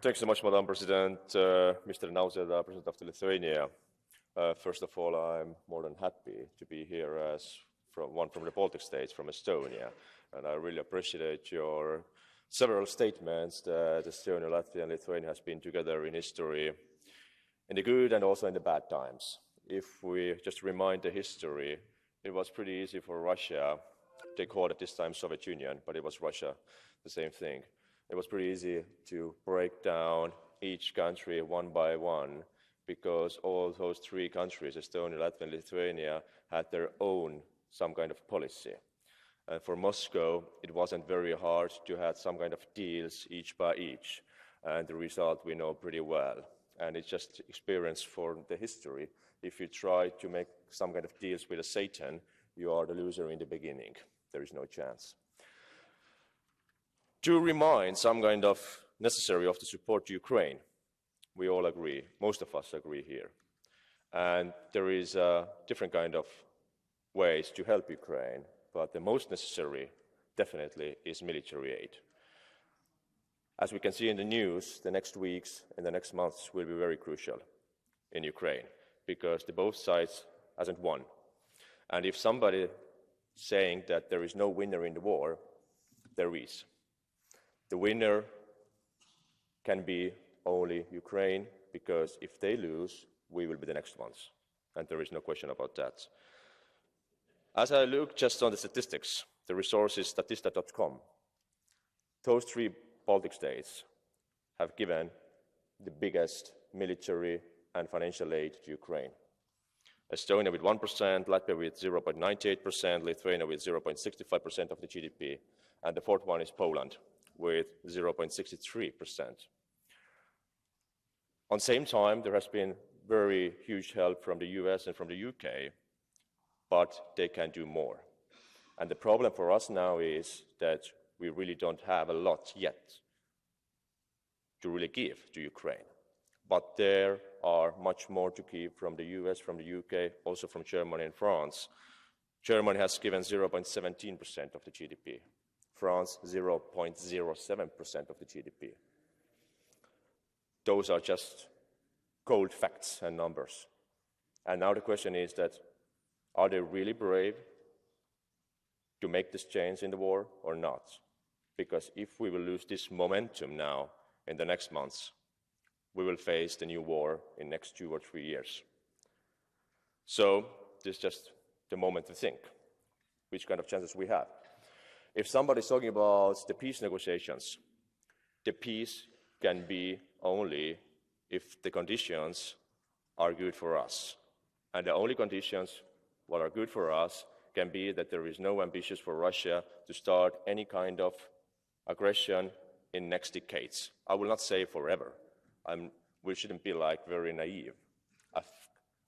Thanks so much, Madam President, Mr. Nauseda, President of Lithuania. First of all, I'm more than happy to be here as one from the Baltic states, from Estonia, and I really appreciate your several statements that Estonia, Latvia, and Lithuania has been together in history, in the good and also in the bad times. If we just remind the history, it was pretty easy for Russia. They called it this time Soviet Union, but it was Russia, the same thing. It was pretty easy to break down each country one by one because all those three countries, Estonia, Latvia, and Lithuania, had their own some kind of policy. And for Moscow, it wasn't very hard to have some kind of deals each by each. And the result we know pretty well. And it's just experience for the history. If you try to make some kind of deals with a Satan, you are the loser in the beginning. There is no chance. To remind some kind of necessary of the support to Ukraine, we all agree, most of us agree here. And there is a different kind of ways to help Ukraine, but the most necessary definitely is military aid. As we can see in the news, the next weeks and the next months will be very crucial in Ukraine because both sides hasn't won. And if somebody saying that there is no winner in the war, there is. The winner can be only Ukraine because if they lose, we will be the next ones. And there is no question about that. As I look just on the statistics, the resource is statista.com. Those three Baltic states have given the biggest military and financial aid to Ukraine. Estonia with 1%, Latvia with 0.98%, Lithuania with 0.65% of the GDP, and the fourth one is Poland with 0.63%. On the same time, there has been very huge help from the US and from the UK, but they can do more. And the problem for us now is that we really don't have a lot yet to really give to Ukraine. But there are much more to give from the US, from the UK, also from Germany and France. Germany has given 0.17% of the GDP. France, 0.07% of the GDP. Those are just cold facts and numbers. And now the question is that, are they really brave to make this change in the war or not? Because if we will lose this momentum now in the next months, we will face the new war in the next 2 or 3 years. So this is just the moment to think which kind of chances we have. If somebody is talking about the peace negotiations, the peace can be only if the conditions are good for us. And the only conditions what are good for us can be that there is no ambition for Russia to start any kind of aggression in next decades. I will not say forever. We shouldn't be like very naive.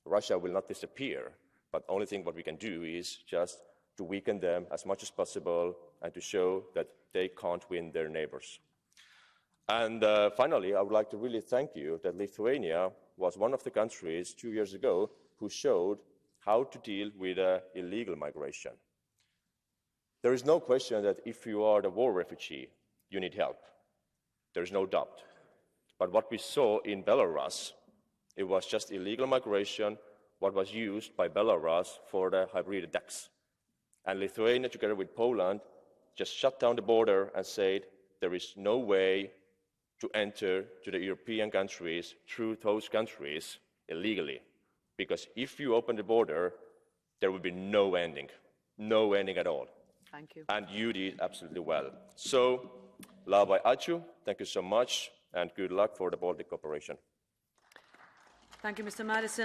Russia will not disappear, but the only thing what we can do is just to weaken them as much as possible and to show that they can't win their neighbors. And finally, I would like to really thank you that Lithuania was one of the countries 2 years ago who showed how to deal with illegal migration. There is no question that if you are the war refugee, you need help. There is no doubt. But what we saw in Belarus, it was just illegal migration, what was used by Belarus for the hybrid attacks. And Lithuania, together with Poland, just shut down the border and said there is no way to enter to the European countries through those countries illegally. Because if you open the border, there will be no ending at all. Thank you. And you did absolutely well. So, labai ačiū, thank you so much, and good luck for the Baltic cooperation. Thank you, Mr. Madison.